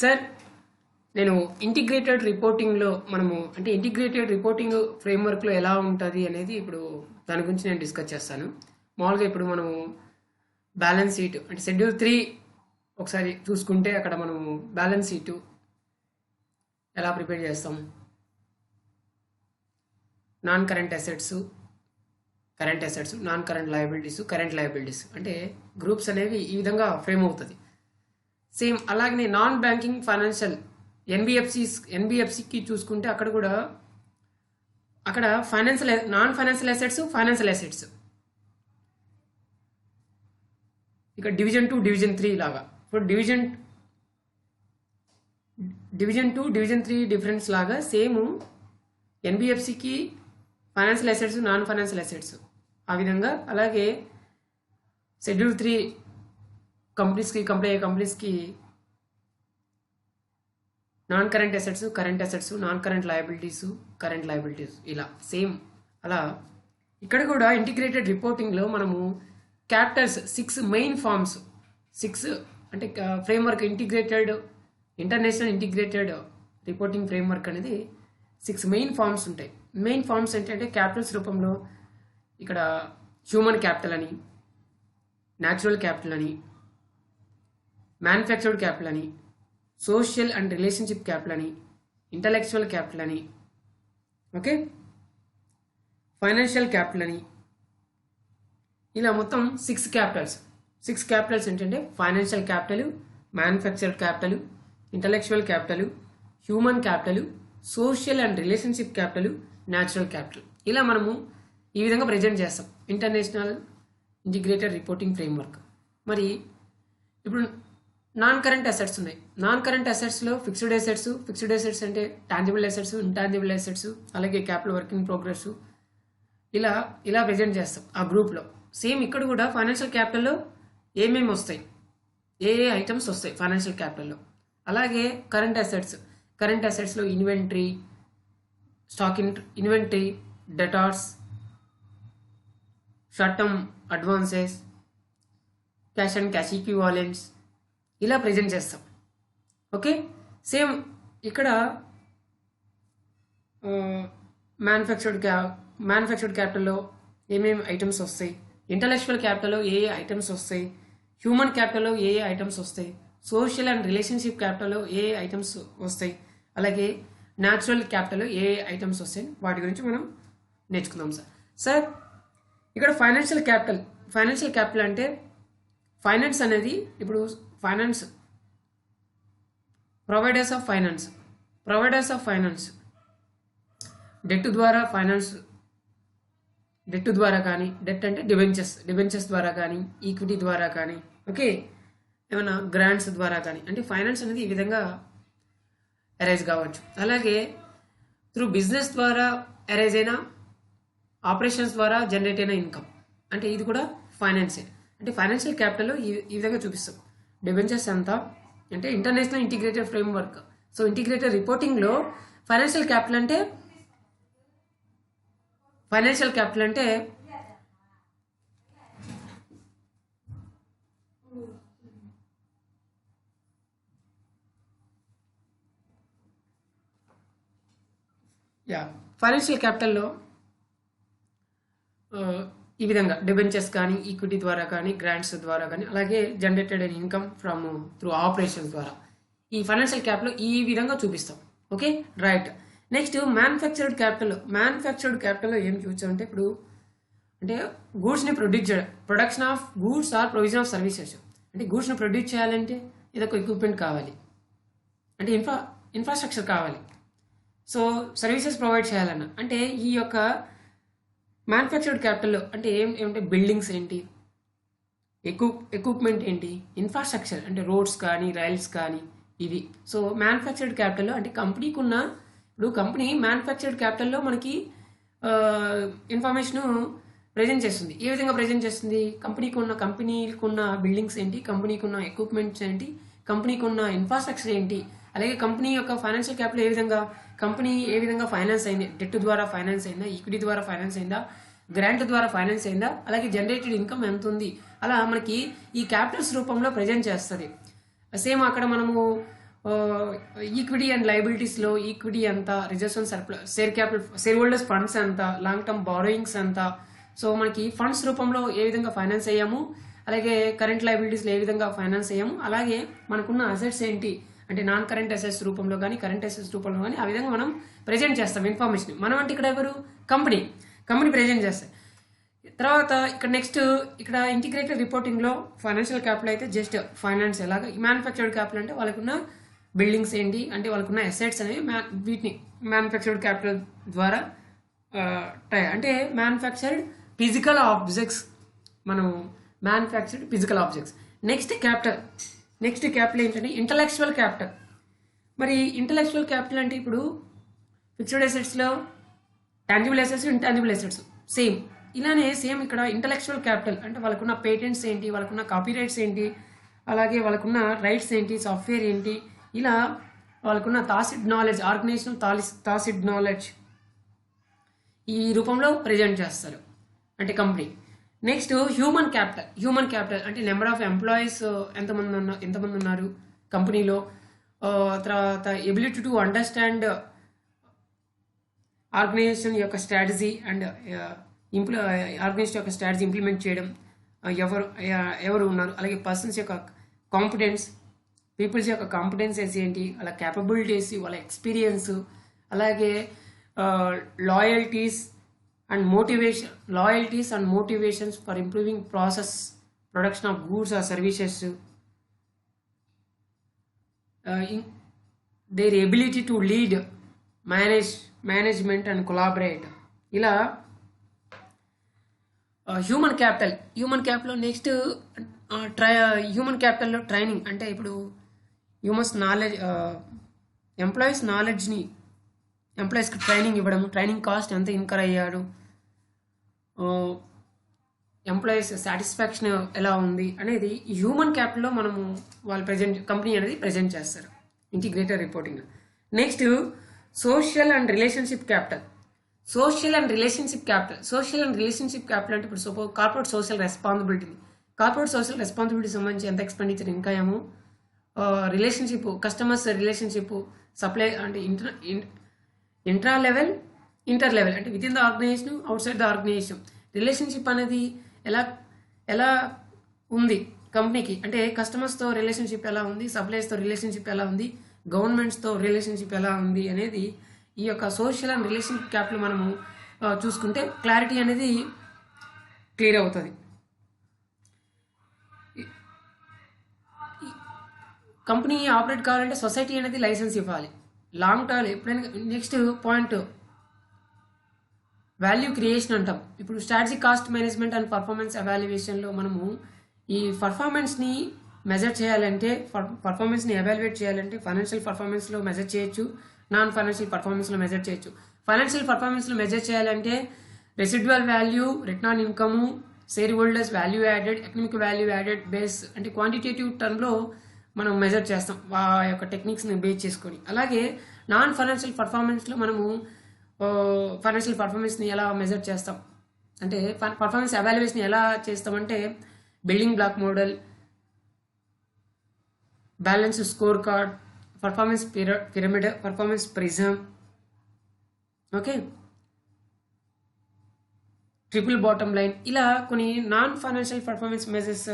Sir నేను integrated రిపోర్టింగ్లో మనము అంటే ఇంటిగ్రేటెడ్ రిపోర్టింగ్ ఫ్రేమ్వర్క్లో ఎలా ఉంటుంది అనేది ఇప్పుడు దాని గురించి నేను డిస్కస్ చేస్తాను. మామూలుగా ఇప్పుడు మనము బ్యాలెన్స్ షీట్ అంటే షెడ్యూల్ 3 ఒకసారి చూసుకుంటే అక్కడ మనము బ్యాలెన్స్ షీటు ఎలా ప్రిపేర్ చేస్తాం, non current assets, current assets, non current liabilities, current liabilities అంటే గ్రూప్స్ అనేవి ఈ విధంగా ఫ్రేమ్ అవుతుంది. సేమ్ అలాగనే నాన్ బ్యాంకింగ్ ఫైనాన్షియల్ ఎన్బిఎఫ్సికి చూసుకుంటే అక్కడ కూడా అక్కడ non financial assets, financial assets ఇక డివిజన్ 2 డివిజన్ 3 లాగా. ఇప్పుడు డివిజన్ 2 డివిజన్ 3 డిఫరెన్స్ లాగా సేమ్ ఎన్బిఎఫ్సికి financial assets, non financial assets ఆ విధంగా. అలాగే షెడ్యూల్ 3 కంపెనీస్కి కంపెనీస్కి non current assets, current assets, non current liabilities, current liabilities ఇలా సేమ్. అలా ఇక్కడ కూడా ఇంటిగ్రేటెడ్ రిపోర్టింగ్లో మనము క్యాపిటల్స్ 6 మెయిన్ ఫార్మ్స్, 6 అంటే framework international integrated reporting framework అనేది 6 మెయిన్ ఫార్మ్స్ ఉంటాయి. మెయిన్ ఫార్మ్స్ ఏంటంటే క్యాపిటల్స్ రూపంలో ఇక్కడ హ్యూమన్ క్యాపిటల్ అని, న్యాచురల్ క్యాపిటల్ అని, మ్యానుఫ్యాక్చర్డ్ క్యాపిటల్ అని, సోషల్ అండ్ రిలేషన్షిప్ క్యాపిటల్ అని, ఇంటలెక్చువల్ క్యాపిటల్ అని, ఓకే, ఫైనాన్షియల్ క్యాపిటల్ అని, ఇలా మొత్తం 6 క్యాపిటల్స్. 6 క్యాపిటల్స్ ఏంటంటే financial capital, manufactured capital, intellectual capital, human capital, social and relationship capital, natural capital. ఇలా మనము ఈ విధంగా ప్రజెంట్ చేస్తాం ఇంటర్నేషనల్ ఇంటిగ్రేటెడ్ రిపోర్టింగ్ ఫ్రేమ్వర్క్. మరి ఇప్పుడు నాన్ కరెంట్ అసెట్స్ ఉన్నాయి. నాన్ కరెంట్ అసెట్స్లో ఫిక్స్డ్ అసెట్స్ అంటే టాంజిబుల్ అసెట్స్, ఇంటాంజిబుల్ అసెట్స్, అలాగే క్యాపిటల్ వర్కింగ్ ప్రోగ్రెస్ ఇలా ప్రజెంట్ చేస్తాం ఆ గ్రూప్లో. సేమ్ ఇక్కడ కూడా ఫైనాన్షియల్ క్యాపిటల్లో ఏమేమి వస్తాయి, ఏ ఐటమ్స్ వస్తాయి ఫైనాన్షియల్ క్యాపిటల్లో. అలాగే కరెంట్ అసెట్స్లో inventory, inventory, debtors, short term advances, cash and cash equivalents ఇలా ప్రజెంట్ చేస్తాం. ఓకే, సేమ్ ఇక్కడ మ్యానుఫ్యాక్చర్డ్ క్యాపిటల్లో ఏమేమి ఐటమ్స్ వస్తాయి, ఇంటలెక్చువల్ క్యాపిటల్లో ఏ ఐటమ్స్ వస్తాయి, హ్యూమన్ క్యాపిటల్లో ఏ ఐటమ్స్ వస్తాయి, సోషల్ అండ్ రిలేషన్షిప్ క్యాపిటల్లో ఏ ఐటమ్స్ వస్తాయి, అలాగే న్యాచురల్ క్యాపిటల్లో ఏ ఐటమ్స్ వస్తాయి, వాటి గురించి మనం నేర్చుకుందాం. సార్ ఇక్కడ ఫైనాన్షియల్ క్యాపిటల్ అంటే ఫైనాన్స్ అనేది ఇప్పుడు ప్రొవైడర్స్ ఆఫ్ ఫైనాన్స్ డెట్ ద్వారా కానీ, డెట్ అంటే డిబెంచర్స్ ద్వారా కానీ, ఈక్విటీ ద్వారా కానీ, ఓకే, ఏమైనా గ్రాంట్స్ ద్వారా కానీ, అంటే ఫైనాన్స్ అనేది ఈ విధంగా అరైజ్ కావచ్చు. అలాగే త్రూ బిజినెస్ ద్వారా అరైజ్ అయిన, ఆపరేషన్స్ ద్వారా జనరేట్ అయిన ఇన్కమ్ అంటే ఇది కూడా ఫైనాన్సే. అంటే ఫైనాన్షియల్ క్యాపిటల్లో ఈ విధంగా చూపిస్తాం. డిబెంచర్స్ అంతా అంటే international integrated framework. So integrated రిపోర్టింగ్లో ఫైనాన్షియల్ క్యాపిటల్ అంటే ఫైనాన్షియల్ క్యాపిటల్లో ఈ విధంగా డిబెంచర్స్ కానీ, ఈక్విటీ ద్వారా కానీ, గ్రాంట్స్ ద్వారా కానీ, అలాగే జనరేటెడ్ అయిన ఇన్కమ్ ఫ్రమ్ త్రూ ఆపరేషన్స్ ద్వారా ఈ ఫైనాన్షియల్ క్యాపిటల్ ఈ విధంగా చూపిస్తాం. Okay, right. నెక్స్ట్ మ్యానుఫ్యాక్చర్డ్ క్యాపిటల్లో ఏం చూపించామంటే ఇప్పుడు అంటే గూడ్స్ని production of goods or provision of services. అంటే గూడ్స్ని ప్రొడ్యూస్ చేయాలంటే ఏదొక ఎక్విప్మెంట్ కావాలి, అంటే ఇన్ఫ్రాస్ట్రక్చర్ కావాలి. సో సర్వీసెస్ ప్రొవైడ్ చేయాలన్న అంటే ఈ యొక్క మ్యానుఫ్యాక్చర్డ్ క్యాపిటల్లో అంటే ఏమంటే బిల్డింగ్స్ ఏంటి, ఎక్విప్మెంట్ ఏంటి, ఇన్ఫ్రాస్ట్రక్చర్ అంటే రోడ్స్ కానీ, రైల్స్ కానీ ఇవి. సో మ్యానుఫ్యాక్చర్డ్ క్యాపిటల్లో అంటే కంపెనీ మ్యానుఫ్యాక్చర్డ్ క్యాపిటల్లో మనకి ఇన్ఫర్మేషన్ ప్రజెంట్ చేస్తుంది. ఏ విధంగా ప్రజెంట్ చేస్తుంది, కంపెనీకి ఉన్న బిల్డింగ్స్ ఏంటి, కంపెనీకి ఉన్న ఎక్విప్మెంట్స్ ఏంటి, కంపెనీకి ఉన్న ఇన్ఫ్రాస్ట్రక్చర్ ఏంటి, అలాగే కంపెనీ యొక్క ఫైనాన్షియల్ క్యాపిటల్ కంపెనీ ఏ విధంగా ఫైనాన్స్ అయింది, డెట్ ద్వారా ఫైనాన్స్ అయిందా, ఈక్విటీ ద్వారా ఫైనాన్స్ అయిందా, గ్రాంట్ ద్వారా ఫైనాన్స్ అయిందా, అలాగే జనరేటెడ్ ఇన్కమ్ ఎంత ఉంది, అలా మనకి ఈ క్యాపిటల్స్ రూపంలో ప్రజెంట్ చేస్తుంది. సేమ్ అక్కడ మనము ఈక్విటీ అండ్ లయబిలిటీస్లో ఈక్విటీ ఎంత, reserves and surplus, share holders funds ఎంత, లాంగ్ టర్మ్ బారోయింగ్స్ ఎంత. సో మనకి ఫండ్స్ రూపంలో ఏ విధంగా ఫైనాన్స్ అయ్యాము, అలాగే కరెంట్ లయబిలిటీస్లో ఏ విధంగా ఫైనాన్స్ అయ్యాము, అలాగే మనకున్న అసెట్స్ ఏంటి అంటే నాన్ కరెంట్ అసెట్స్ రూపంలో కానీ కరెంట్ అసెట్స్ రూపంలో కానీ ఆ విధంగా మనం ప్రజెంట్ చేస్తాం ఇన్ఫర్మేషన్. మనం అంటే ఇక్కడ ఎవరు, కంపెనీ ప్రజెంట్ చేస్తాం. తర్వాత ఇక్కడ నెక్స్ట్ ఇక్కడ ఇంటిగ్రేటెడ్ రిపోర్టింగ్లో ఫైనాన్షియల్ క్యాపిటల్ అయితే జస్ట్ ఫైనాన్స్ ఎలాగా, మ్యానుఫ్యాక్చర్డ్ క్యాపిటల్ అంటే వాళ్ళకున్న బిల్డింగ్స్ ఏంటి అంటే వాళ్ళకున్న అసెట్స్ అనేవి వీటిని మ్యానుఫ్యాక్చర్డ్ క్యాపిటల్ ద్వారా అంటే మ్యానుఫ్యాక్చర్డ్ ఫిజికల్ ఆబ్జెక్ట్స్, మనం manufactured physical objects. Next capital ఏంటంటే ఇంటలెక్చువల్ క్యాపిటల్. మరి ఇంటలెక్చువల్ క్యాపిటల్ అంటే ఇప్పుడు ఫిక్స్డ్ అసెట్స్లో tangible assets, intangible assets same, ఇలానే సేమ్ ఇక్కడ ఇంటలెక్చువల్ క్యాపిటల్ అంటే వాళ్ళకున్న పేటెంట్స్ ఏంటి, వాళ్ళకున్న కాపీ రైట్స్ ఏంటి, అలాగే వాళ్ళకున్న రైట్స్ ఏంటి, సాఫ్ట్వేర్ ఏంటి, ఇలా వాళ్ళకున్న తాసిడ్ నాలెడ్జ్, ఆర్గనైజేషనల్ తాసిడ్ నాలెడ్జ్ ఈ రూపంలో ప్రజెంట్ చేస్తారు అంటే కంపెనీ. నెక్స్ట్ హ్యూమన్ క్యాపిటల్ అంటే నెంబర్ ఆఫ్ ఎంప్లాయీస్ ఎంతమంది ఉన్నారు కంపెనీలో. తర్వాత ఎబిలిటీ టు అండర్స్టాండ్ ఆర్గనైజేషన్ యొక్క స్ట్రాటజీ అండ్ ఆర్గనైజేషన్ యొక్క స్ట్రాటజీ ఇంప్లిమెంట్ చేయడం, ఎవరు ఉన్నారు, అలాగే పర్సన్స్ యొక్క కాంపిటెన్స్, పీపుల్స్ యొక్క కాంపిటెన్సెస్ ఏంటి, వాళ్ళ క్యాపబిలిటీస్, వాళ్ళ ఎక్స్పీరియన్స్, అలాగే loyalties and motivations for improving process, production of goods or services, their ability to lead, management and collaborate. ఇలా హ్యూమన్ క్యాపిటల్ నెక్స్ట్ హ్యూమన్ క్యాపిటల్లో ట్రైనింగ్ అంటే ఇప్పుడు ఎంప్లాయీస్కి ట్రైనింగ్ ఇవ్వడం, ట్రైనింగ్ కాస్ట్ ఎంత ఇన్కర్ అయ్యాడు, ఎంప్లాయీస్ సాటిస్ఫాక్షన్ ఎలా ఉంది అనేది హ్యూమన్ క్యాపిటల్లో మనము కంపెనీ అనేది ప్రజెంట్ చేస్తారు integrated reporting. Next social and relationship capital అంటే ఇప్పుడు సపోజ్ కార్పొరేట్ సోషల్ రెస్పాన్సిబిలిటీ సంబంధించి ఎంత ఎక్స్పెండిచర్ ఇంకా ఏమో, రిలేషన్షిప్, కస్టమర్స్ రిలేషన్షిప్, సప్లై అంటే ఇంటర్ లెవెల్ అంటే within the organisation, outside the organisation relationship అనేది ఎలా ఉంది కంపెనీకి అంటే కస్టమర్స్తో రిలేషన్షిప్ ఎలా ఉంది, సప్లైస్తో రిలేషన్షిప్ ఎలా ఉంది, గవర్నమెంట్స్తో రిలేషన్షిప్ ఎలా ఉంది అనేది ఈ యొక్క సోషల్ అండ్ రిలేషన్షిప్ క్యాపిటల్ మనము చూసుకుంటే క్లారిటీ అనేది క్లియర్ అవుతుంది. కంపెనీ ఆపరేట్ కావాలంటే సొసైటీ అనేది లైసెన్స్ ఇవ్వాలి, లాంగ్ టర్మ్ ఎప్పుడైనా. నెక్స్ట్ పాయింట్ వాల్యూ క్రియేషన్ అంటాం. ఇప్పుడు strategy, cost management and performance ఎవాల్యుయేషన్లో మనము ఈ పర్ఫార్మెన్స్ని మెజర్ చేయాలంటే, పర్ఫార్మెన్స్ని ఎవాల్యుయేట్ చేయాలంటే ఫైనాన్షియల్ పర్ఫార్మెన్స్లో మెజర్ చేయొచ్చు, నాన్ ఫైనాన్షియల్ పర్ఫార్మెన్స్లో మెజర్ చేయొచ్చు. ఫైనాన్షియల్ పర్ఫార్మెన్స్లో మెజర్ చేయాలంటే residual value, return on income, shareholders value added, economic value added base అంటే క్వాంటిటేటివ్ టర్మ్లో మనం మెజర్ చేస్తాం ఆ యొక్క టెక్నిక్స్ని బేస్ చేసుకొని. అలాగే నాన్ ఫైనాన్షియల్ పర్ఫార్మెన్స్లో మనము ఫైనాన్షియల్ పర్ఫార్మెన్స్ని ఎలా మెజర్ చేస్తాం అంటే పర్ఫార్మెన్స్ ఎవాల్యుయేషన్ ఎలా చేస్తామంటే building block model, balance score card, performance pyramid, performance prism, okay, triple bottom line, ఇలా కొన్ని non financial performance measures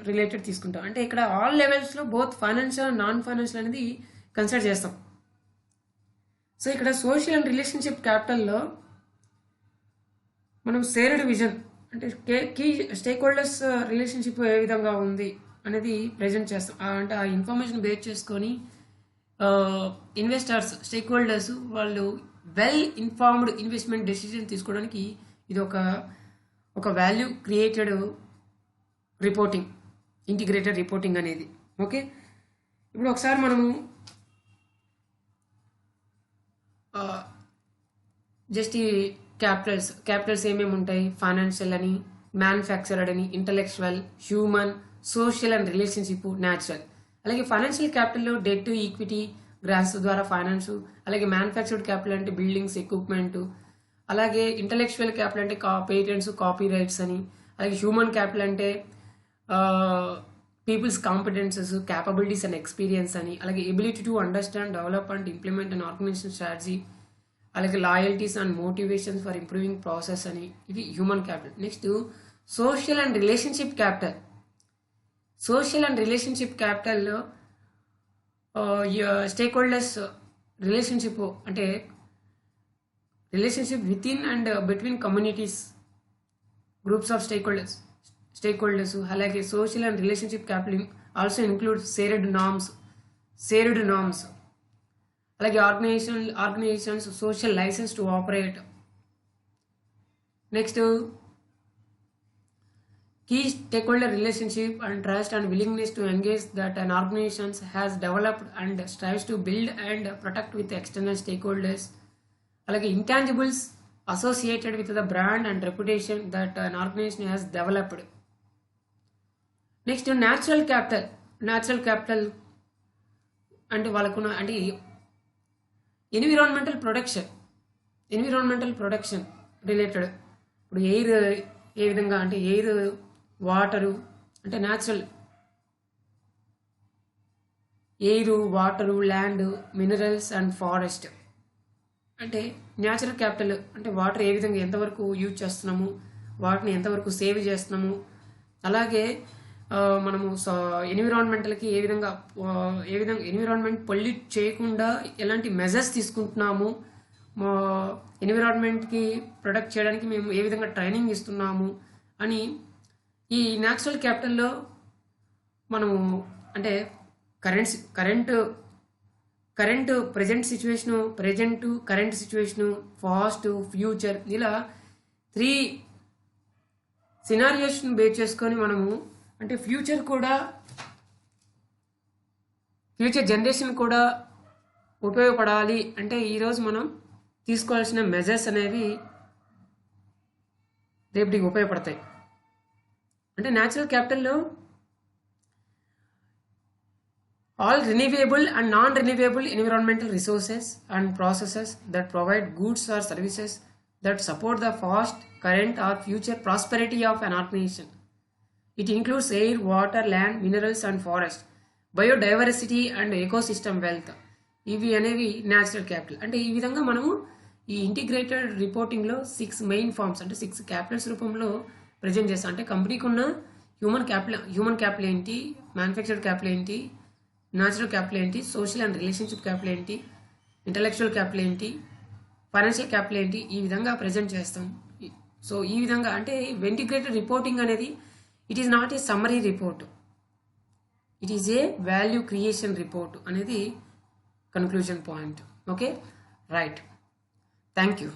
related తీసుకుంటాం. అంటే ఇక్కడ ఆల్ లెవెల్స్లో both financial and non financial అనేది కన్సిడర్ చేస్తాం. సో ఇక్కడ సోషల్ అండ్ రిలేషన్షిప్ క్యాపిటల్లో మనం షేర్డ్ విజన్ అంటే కీ స్టేక్ హోల్డర్స్ రిలేషన్షిప్ ఏ విధంగా ఉంది అనేది ప్రజెంట్ చేస్తాం. అంటే ఆ ఇన్ఫర్మేషన్ బేస్ చేసుకొని ఇన్వెస్టర్స్, స్టేక్ హోల్డర్స్ వాళ్ళు వెల్ ఇన్ఫార్మ్డ్ ఇన్వెస్ట్మెంట్ డెసిషన్ తీసుకోవడానికి ఇది ఒక value created reporting, integrated reporting అనేది. ఓకే, ఇప్పుడు ఒకసారి మనము జస్ట్ ఈ క్యాపిటల్స్ ఏమేమి ఉంటాయి, ఫైనాన్షియల్ అని, మ్యానుఫ్యాక్చర్డ్ అని, intellectual, human, social and relationship, natural. అలాగే ఫైనాన్షియల్ క్యాపిటల్లో డెట్, ఈక్విటీ, గ్రాంట్స్ ద్వారా ఫైనాన్స్, అలాగే మ్యానుఫ్యాక్చర్డ్ క్యాపిటల్ అంటే బిల్డింగ్స్, ఎక్విప్మెంట్, అలాగే ఇంటలెక్చువల్ క్యాపిటల్ అంటే పేటెంట్స్, కాపీ రైట్స్ అని, అలాగే హ్యూమన్ క్యాపిటల్ అంటే people's competences, capabilities and experience అని, అలాగే ability to understand, develop and implement and organisation strategy, అలాగే loyalties and motivations for improving process అని, ఇవి human capital. Next social and relationship capital. Social and relationship క్యాపిటల్లో stakeholders relationship అంటే relationship with in and between communities, groups of stakeholders. అలాగే social and relationship capital also include shared norms, అలాగే organisation's social license to operate. Next key stakeholder relationship and trust and willingness to engage that an organization has developed and strives to build and protect with external stakeholders. Alage intangibles associated with the brand and reputation that an organization has developed. Next natural capital అంటే వాళ్ళకున్న అంటే environmental production related. ఇప్పుడు air ఏ విధంగా అంటే air, water అంటే natural air, water, land, minerals and forest. అంటే natural capital అంటే water ఏ విధంగా ఎంతవరకు యూజ్ చేస్తున్నాము, వాటిని ఎంతవరకు సేవ్ చేస్తున్నాము, అలాగే మనము ఎన్విరాన్మెంటల్కి ఏ విధంగా ఎన్విరాన్మెంట్ పొల్యూట్ చేయకుండా ఎలాంటి మెజర్స్ తీసుకుంటున్నాము, ఎన్విరాన్మెంట్కి ప్రొటెక్ట్ చేయడానికి మేము ఏ విధంగా ట్రైనింగ్ ఇస్తున్నాము అని ఈ న్యాచురల్ క్యాపిటల్లో మనము అంటే కరెంట్ సిచ్యువేషను, ఫాస్ట్, ఫ్యూచర్, ఇలా 3 సినారియోస్ని బేస్ చేసుకొని మనము అంటే ఫ్యూచర్ జనరేషన్ కూడా ఉపయోగపడాలి అంటే ఈరోజు మనం తీసుకోవాల్సిన మెజర్స్ అనేవి రేపటికి ఉపయోగపడతాయి. అంటే natural క్యాపిటల్లో all renewable and non-renewable environmental resources and processes that provide goods or services that support the past, current or future prosperity of an organization. It includes air, water, land, minerals and forest, biodiversity and ecosystem wealth. ఇవి అనేవి natural capital. అంటే ఈ విధంగా మనము ఈ integrated రిపోర్టింగ్లో 6 main forms అంటే 6 Capitals రూపంలో present చేస్తాం. అంటే కంపెనీకి ఉన్న హ్యూమన్ క్యాపిటల్ ఏంటి, మ్యానుఫ్యాక్చర్డ్ క్యాపిటల్ ఏంటి, న్యాచురల్ క్యాపిటల్ ఏంటి, సోషల్ అండ్ రిలేషన్షిప్ క్యాపిటల్ ఏంటి, ఇంటలెక్చువల్ క్యాపిటల్ ఏంటి, ఫైనాన్షియల్ క్యాపిటల్ ఏంటి, ఈ విధంగా ప్రజెంట్ చేస్తాం. సో ఈ విధంగా అంటే ఇంటిగ్రేటెడ్ రిపోర్టింగ్ అనేది it is not a summary report, it is a value creation report అనేది conclusion point. Okay, right, thank you.